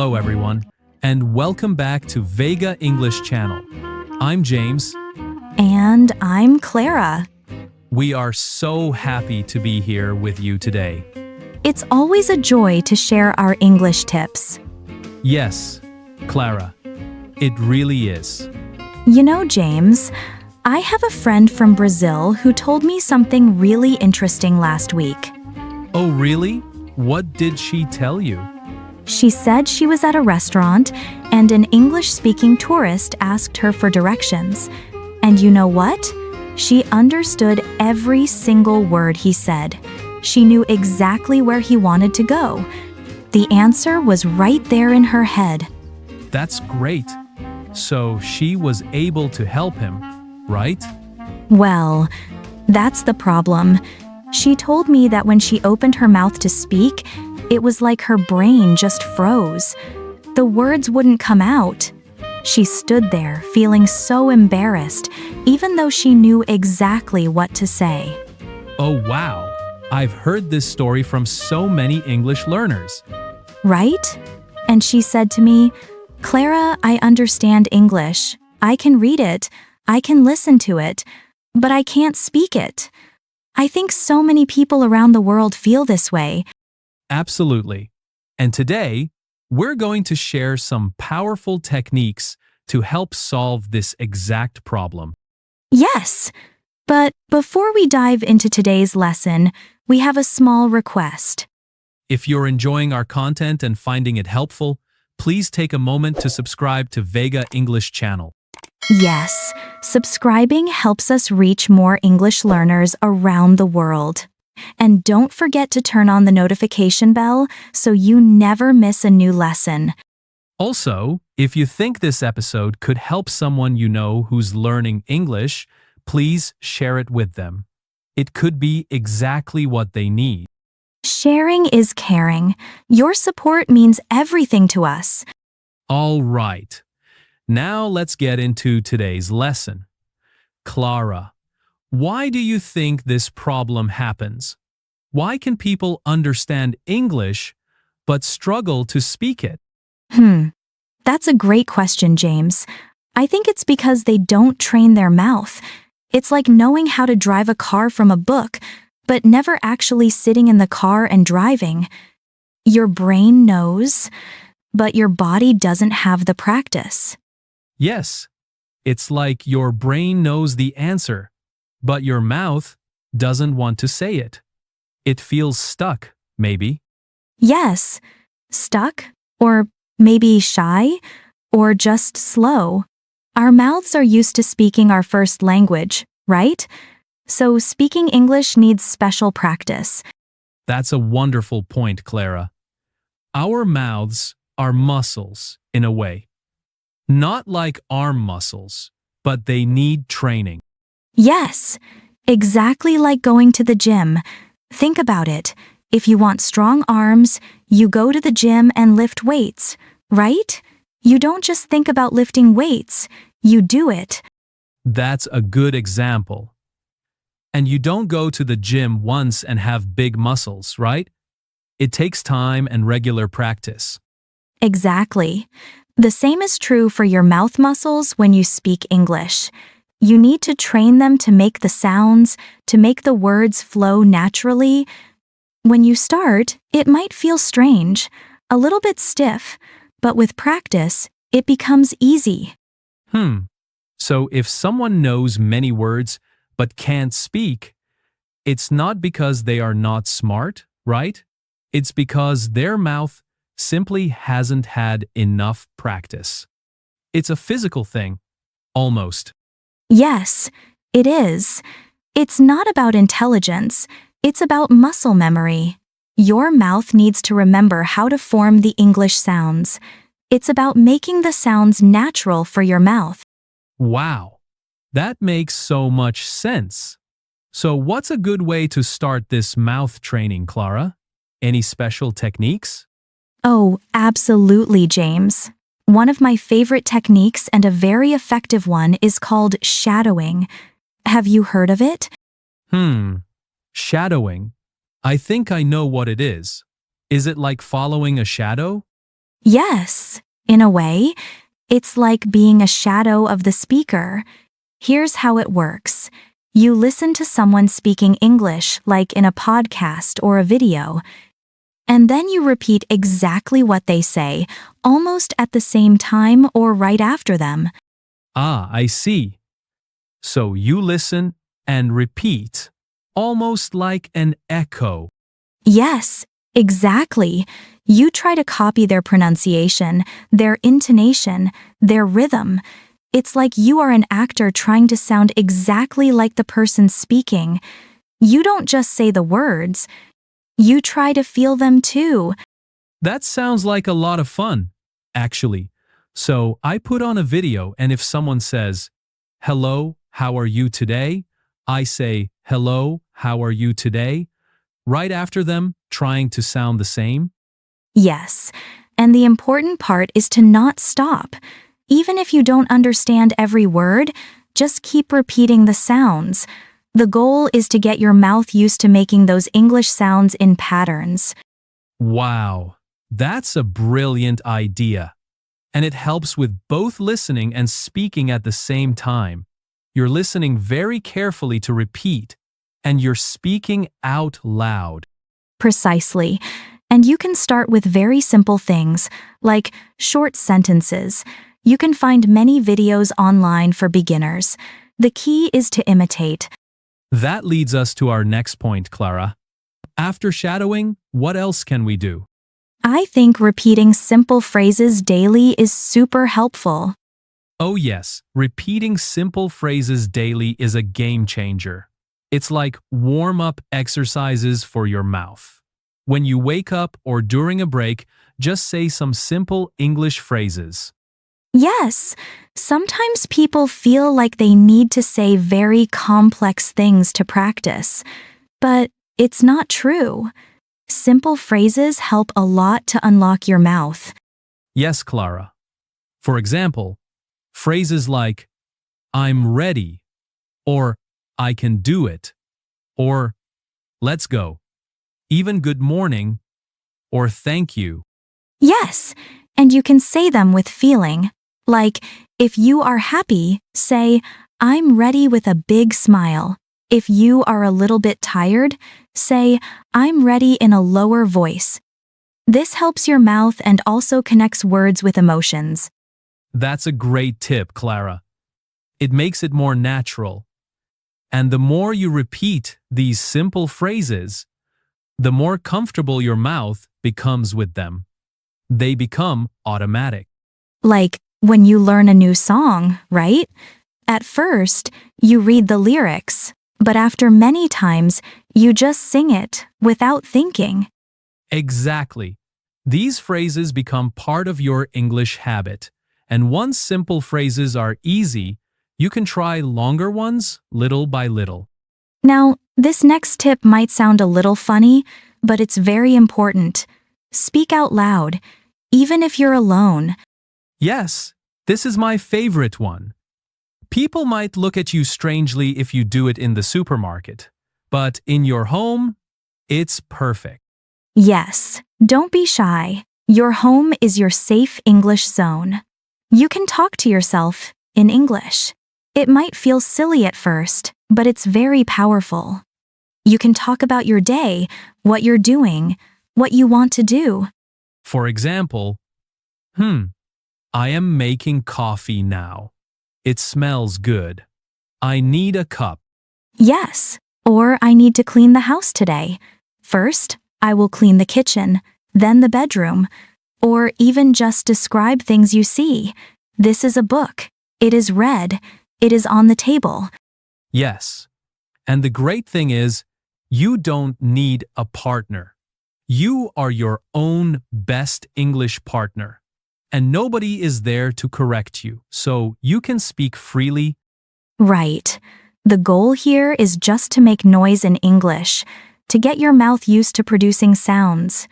Hello everyone, and welcome back to Vega English channel. I'm James. And I'm Clara. We are so happy to be here with you today. It's always a joy to share our English tips. Yes, Clara, it really is. You know, James, I have a friend from Brazil who told me something really interesting last week. Oh really? What did she tell you? She said she was at a restaurant and an English-speaking tourist asked her for directions. And you know what? She understood every single word he said. She knew exactly where he wanted to go. The answer was right there in her head. That's great. So she was able to help him, right? Well, that's the problem. She told me that when she opened her mouth to speak, it was like her brain just froze. The words wouldn't come out. She stood there feeling so embarrassed, even though she knew exactly what to say. Oh wow, I've heard this story from so many English learners. Right? And she said to me, "Clara, I understand English. I can read it. I can listen to it. But I can't speak it." I think so many people around the world feel this way. Absolutely. And today, we're going to share some powerful techniques to help solve this exact problem. Yes, but before we dive into today's lesson, we have a small request. If you're enjoying our content and finding it helpful, please take a moment to subscribe to Vega English channel. Yes, subscribing helps us reach more English learners around the world. And don't forget to turn on the notification bell so you never miss a new lesson. Also, if you think this episode could help someone you know who's learning English, please share it with them. It could be exactly what they need. Sharing is caring. Your support means everything to us. All right. Now let's get into today's lesson. Clara, why do you think this problem happens? Why can people understand English but struggle to speak it? That's a great question, James. I think it's because they don't train their mouth. It's like knowing how to drive a car from a book, but never actually sitting in the car and driving. Your brain knows, but your body doesn't have the practice. Yes, it's like your brain knows the answer, but your mouth doesn't want to say it. It feels stuck, maybe. Yes, stuck, or maybe shy, or just slow. Our mouths are used to speaking our first language, right? So speaking English needs special practice. That's a wonderful point, Clara. Our mouths are muscles, in a way. Not like arm muscles, but they need training. Yes, exactly like going to the gym. Think about it. If you want strong arms, you go to the gym and lift weights, right? You don't just think about lifting weights, you do it. That's a good example. And you don't go to the gym once and have big muscles, right? It takes time and regular practice. Exactly. The same is true for your mouth muscles when you speak English. You need to train them to make the sounds, to make the words flow naturally. When you start, it might feel strange, a little bit stiff, but with practice, it becomes easy. So if someone knows many words but can't speak, it's not because they are not smart, right? It's because their mouth simply hasn't had enough practice. It's a physical thing, almost. Yes, it is. It's not about intelligence, it's about muscle memory. Your mouth needs to remember how to form the English sounds. It's about making the sounds natural for your mouth. Wow, that makes so much sense. So what's a good way to start this mouth training, Clara? Any special techniques? Oh, absolutely, James. One of my favorite techniques and a very effective one is called shadowing. Have you heard of it? Shadowing. I think I know what it is. Is it like following a shadow? Yes, in a way, it's like being a shadow of the speaker. Here's how it works. You listen to someone speaking English, like in a podcast or a video, and then you repeat exactly what they say, almost at the same time or right after them. Ah, I see. So you listen and repeat, almost like an echo. Yes, exactly. You try to copy their pronunciation, their intonation, their rhythm. It's like you are an actor trying to sound exactly like the person speaking. You don't just say the words, you try to feel them too. That sounds like a lot of fun, actually. So I put on a video, and if someone says, "Hello, how are you today?" I say, "Hello, how are you today?" right after them, trying to sound the same. Yes, and the important part is to not stop. Even if you don't understand every word, just keep repeating the sounds. The goal is to get your mouth used to making those English sounds in patterns. Wow, that's a brilliant idea. And it helps with both listening and speaking at the same time. You're listening very carefully to repeat, and you're speaking out loud. Precisely. And you can start with very simple things, like short sentences. You can find many videos online for beginners. The key is to imitate. That leads us to our next point, Clara. After shadowing, what else can we do? I think repeating simple phrases daily is super helpful. Oh yes, repeating simple phrases daily is a game changer. It's like warm-up exercises for your mouth. When you wake up or during a break, just say some simple English phrases. Yes, sometimes people feel like they need to say very complex things to practice, but it's not true. Simple phrases help a lot to unlock your mouth. Yes, Clara. For example, phrases like, "I'm ready," or "I can do it," or "Let's go," even "Good morning," or "Thank you." Yes, and you can say them with feeling. Like, if you are happy, say, I'm ready with a big smile. If you are a little bit tired, say, I'm ready in a lower voice. This helps your mouth and also connects words with emotions. That's a great tip, Clara. It makes it more natural. And the more you repeat these simple phrases, the more comfortable your mouth becomes with them. They become automatic. Like when you learn a new song, right? At first, you read the lyrics, but after many times, you just sing it without thinking. Exactly. These phrases become part of your English habit. And once simple phrases are easy, you can try longer ones little by little. Now, this next tip might sound a little funny, but it's very important. Speak out loud, even if you're alone. Yes, this is my favorite one. People might look at you strangely if you do it in the supermarket, but in your home, it's perfect. Yes, don't be shy. Your home is your safe English zone. You can talk to yourself in English. It might feel silly at first, but it's very powerful. You can talk about your day, what you're doing, what you want to do. For example, I am making coffee now. It smells good. I need a cup. Yes, or I need to clean the house today. First, I will clean the kitchen, then the bedroom, or even just describe things you see. This is a book. It is read. It is on the table. Yes. And the great thing is, you don't need a partner. You are your own best English partner. And nobody is there to correct you, so you can speak freely. Right. The goal here is just to make noise in English, to get your mouth used to producing sounds.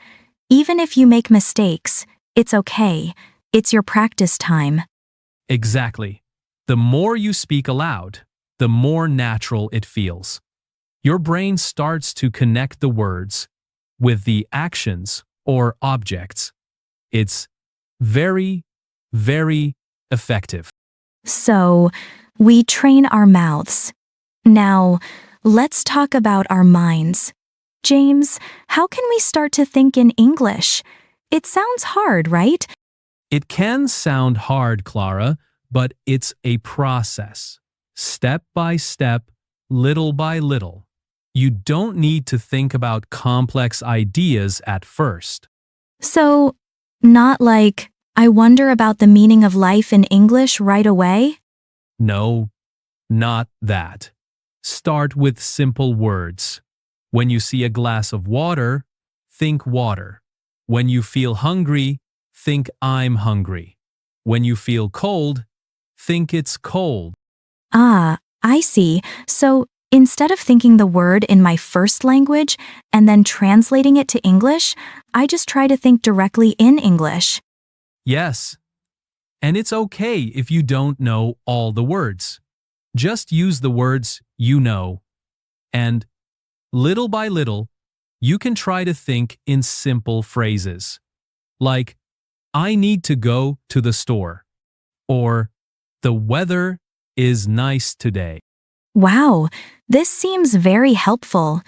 Even if you make mistakes, it's okay. It's your practice time. Exactly. The more you speak aloud, the more natural it feels. Your brain starts to connect the words with the actions or objects. It's Very, very effective. So, we train our mouths. Now, let's talk about our minds. James, how can we start to think in English? It sounds hard, right? It can sound hard, Clara, but it's a process. Step by step, little by little. You don't need to think about complex ideas at first. So, not like, I wonder about the meaning of life in English right away? No, not that. Start with simple words. When you see a glass of water, think water. When you feel hungry, think I'm hungry. When you feel cold, think it's cold. Ah, I see. So, instead of thinking the word in my first language and then translating it to English, I just try to think directly in English. Yes, and it's okay if you don't know all the words. Just use the words you know. And little by little, you can try to think in simple phrases. Like, I need to go to the store. Or, the weather is nice today. Wow, this seems very helpful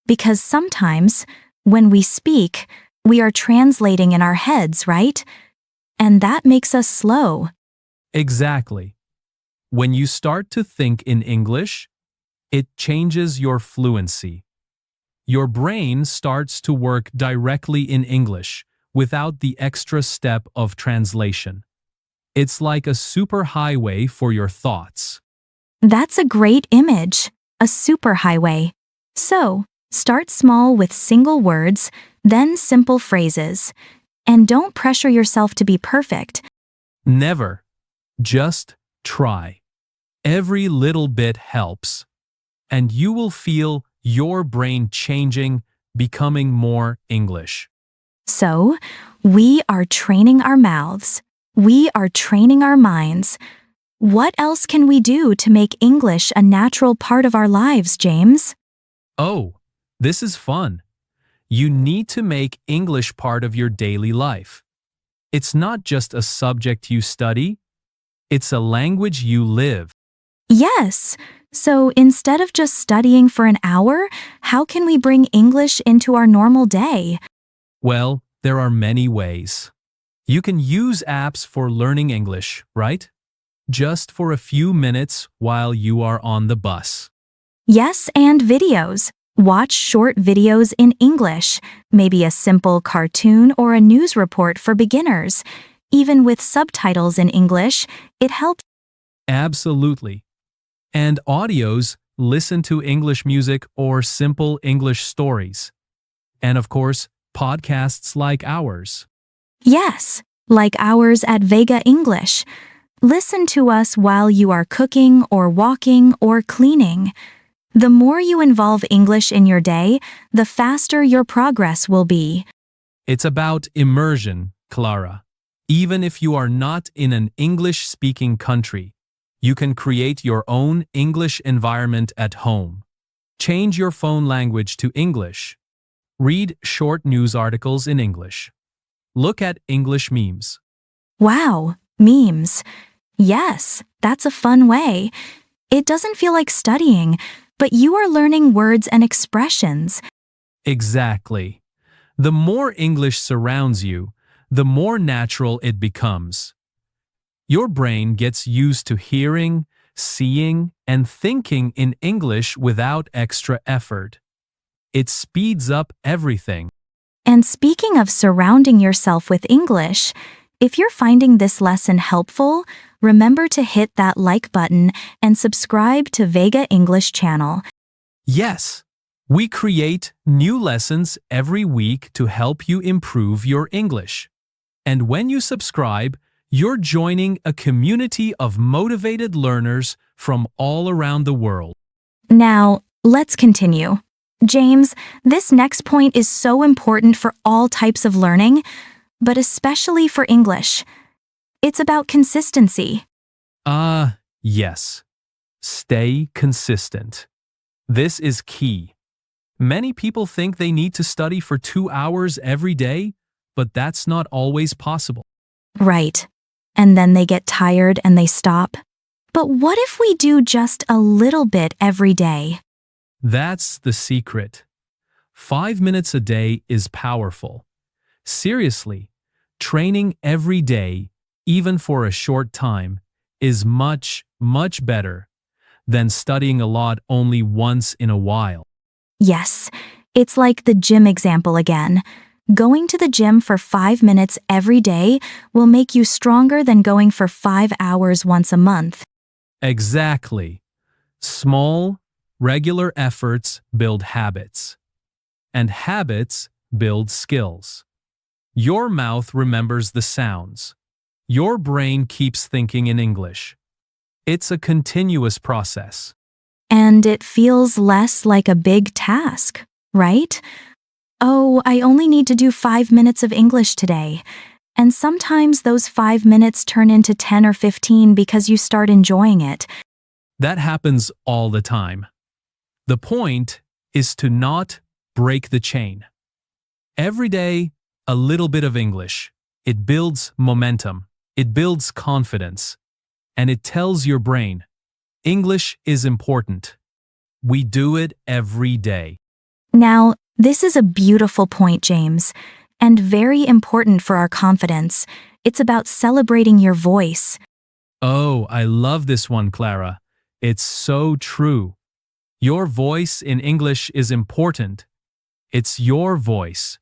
because sometimes when we speak, we are translating in our heads, right? And that makes us slow. Exactly. When you start to think in English, it changes your fluency. Your brain starts to work directly in English without the extra step of translation. It's like a superhighway for your thoughts. That's a great image, a superhighway. So, start small with single words, then simple phrases. And don't pressure yourself to be perfect. Never. Just try. Every little bit helps. And you will feel your brain changing, becoming more English. So, we are training our mouths. We are training our minds. What else can we do to make English a natural part of our lives, James? Oh, this is fun. You need to make English part of your daily life. It's not just a subject you study, it's a language you live. Yes. So instead of just studying for an hour, how can we bring English into our normal day? Well, there are many ways. You can use apps for learning English, right? Just for a few minutes while you are on the bus. Yes, and videos. Watch short videos in English, maybe a simple cartoon or a news report for beginners. Even with subtitles in English, it helps. Absolutely. And audios, listen to English music or simple English stories. And of course, podcasts like ours. Yes, like ours at Vega English. Listen to us while you are cooking or walking or cleaning. The more you involve English in your day, the faster your progress will be. It's about immersion, Clara. Even if you are not in an English-speaking country, you can create your own English environment at home. Change your phone language to English. Read short news articles in English. Look at English memes. Wow, memes. Yes, that's a fun way. It doesn't feel like studying, but you are learning words and expressions. Exactly. The more English surrounds you, the more natural it becomes. Your brain gets used to hearing, seeing, and thinking in English without extra effort. It speeds up everything. And speaking of surrounding yourself with English, if you're finding this lesson helpful, remember to hit that like button and subscribe to Vega English channel. Yes, we create new lessons every week to help you improve your English. And when you subscribe, you're joining a community of motivated learners from all around the world. Now, let's continue. James, this next point is so important for all types of learning, but especially for English. It's about consistency. Yes. Stay consistent. This is key. Many people think they need to study for 2 hours every day, but that's not always possible. Right. And then they get tired and they stop. But what if we do just a little bit every day? That's the secret. 5 minutes a day is powerful. Seriously, training every day, even for a short time, is much, much better than studying a lot only once in a while. Yes, it's like the gym example again. Going to the gym for 5 minutes every day will make you stronger than going for 5 hours once a month. Exactly. Small, regular efforts build habits, and habits build skills. Your mouth remembers the sounds. Your brain keeps thinking in English. It's a continuous process. And it feels less like a big task, right? Oh, I only need to do 5 minutes of English today. And sometimes those 5 minutes turn into 10 or 15 because you start enjoying it. That happens all the time. The point is to not break the chain. Every day, a little bit of English. It builds momentum. It builds confidence. And it tells your brain, English is important. We do it every day. Now, this is a beautiful point, James, and very important for our confidence. It's about celebrating your voice. Oh, I love this one, Clara. It's so true. Your voice in English is important. It's your voice.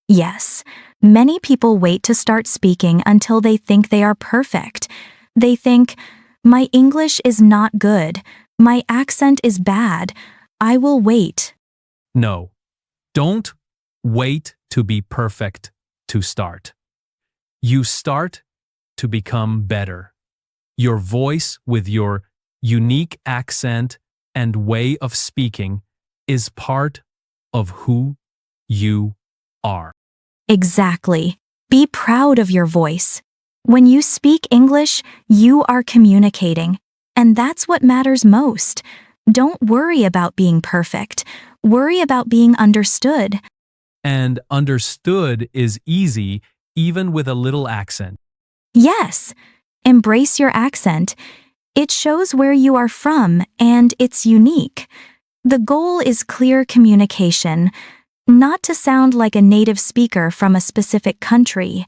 Yes, many people wait to start speaking until they think they are perfect. They think, my English is not good. My accent is bad. I will wait. No, don't wait to be perfect to start. You start to become better. Your voice with your unique accent and way of speaking is part of who you are. Exactly. Be proud of your voice. When you speak English, you are communicating. And that's what matters most. Don't worry about being perfect. Worry about being understood. And understood is easy even with a little accent. Yes, embrace your accent. It shows where you are from and it's unique. The goal is clear communication, not to sound like a native speaker from a specific country.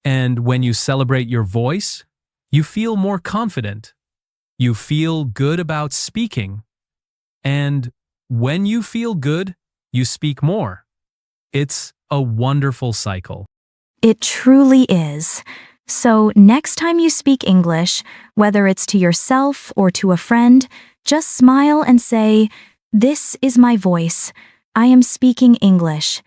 And when you celebrate your voice, you feel more confident. You feel good about speaking. And when you feel good, you speak more. It's a wonderful cycle. It truly is. So next time you speak English, whether it's to yourself or to a friend, just smile and say, "This is my voice. I am speaking English."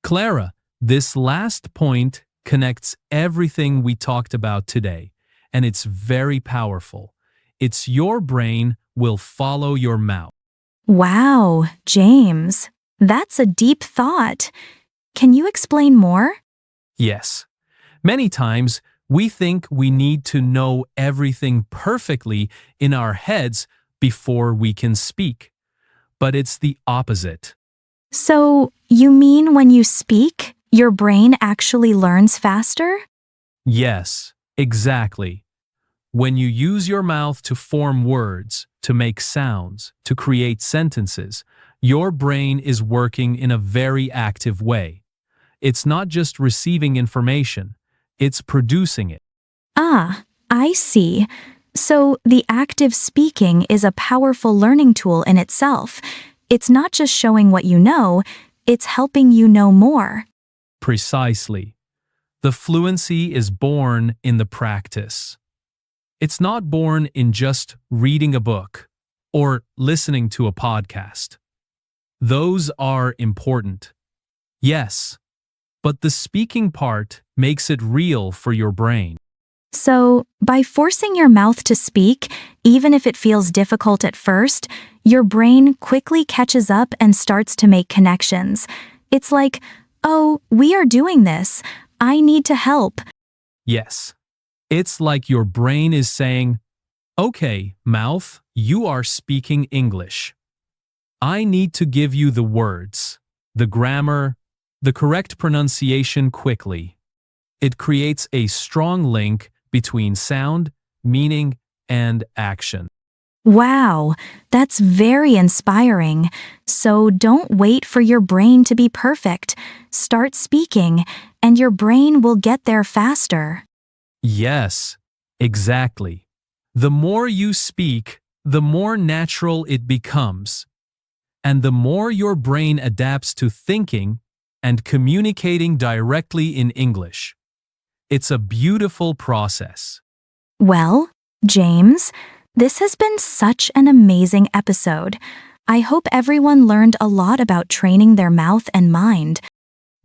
Clara, this last point connects everything we talked about today, and it's very powerful. It's your brain will follow your mouth. Wow, James, that's a deep thought. Can you explain more? Yes, many times we think we need to know everything perfectly in our heads before we can speak. But it's the opposite. So, you mean when you speak, your brain actually learns faster? Yes, exactly. When you use your mouth to form words, to make sounds, to create sentences, your brain is working in a very active way. It's not just receiving information, it's producing it. Ah, I see. So, the active speaking is a powerful learning tool in itself. It's not just showing what you know, it's helping you know more. Precisely. The fluency is born in the practice. It's not born in just reading a book or listening to a podcast. Those are important. Yes, but the speaking part makes it real for your brain. So, by forcing your mouth to speak, even if it feels difficult at first, your brain quickly catches up and starts to make connections. It's like, oh, we are doing this. I need to help. Yes, it's like your brain is saying, okay, mouth, you are speaking English. I need to give you the words, the grammar, the correct pronunciation quickly. It creates a strong link between sound, meaning, and action. Wow, that's very inspiring. So don't wait for your brain to be perfect. Start speaking, and your brain will get there faster. Yes, exactly. The more you speak, the more natural it becomes, and the more your brain adapts to thinking and communicating directly in English. It's a beautiful process. Well, James, this has been such an amazing episode. I hope everyone learned a lot about training their mouth and mind.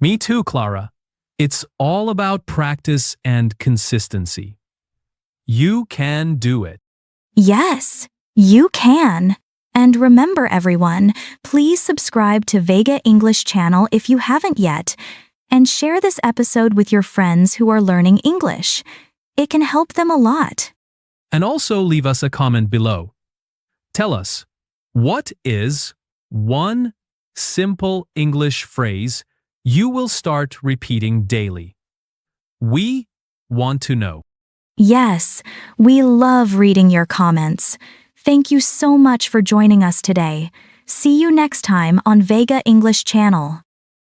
Me too, Clara. It's all about practice and consistency. You can do it. Yes, you can. And remember, everyone, please subscribe to Vega English channel if you haven't yet, and share this episode with your friends who are learning English. It can help them a lot. And also leave us a comment below. Tell us, what is one simple English phrase you will start repeating daily? We want to know. Yes, we love reading your comments. Thank you so much for joining us today. See you next time on Vega English channel.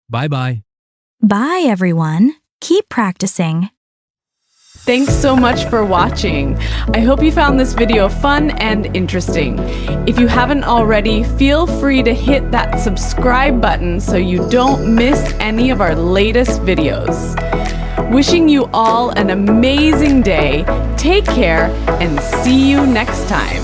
Bye-bye. Bye, everyone. Keep practicing. Thanks so much for watching. I hope you found this video fun and interesting. If you haven't already, feel free to hit that subscribe button so you don't miss any of our latest videos. Wishing you all an amazing day. Take care and see you next time.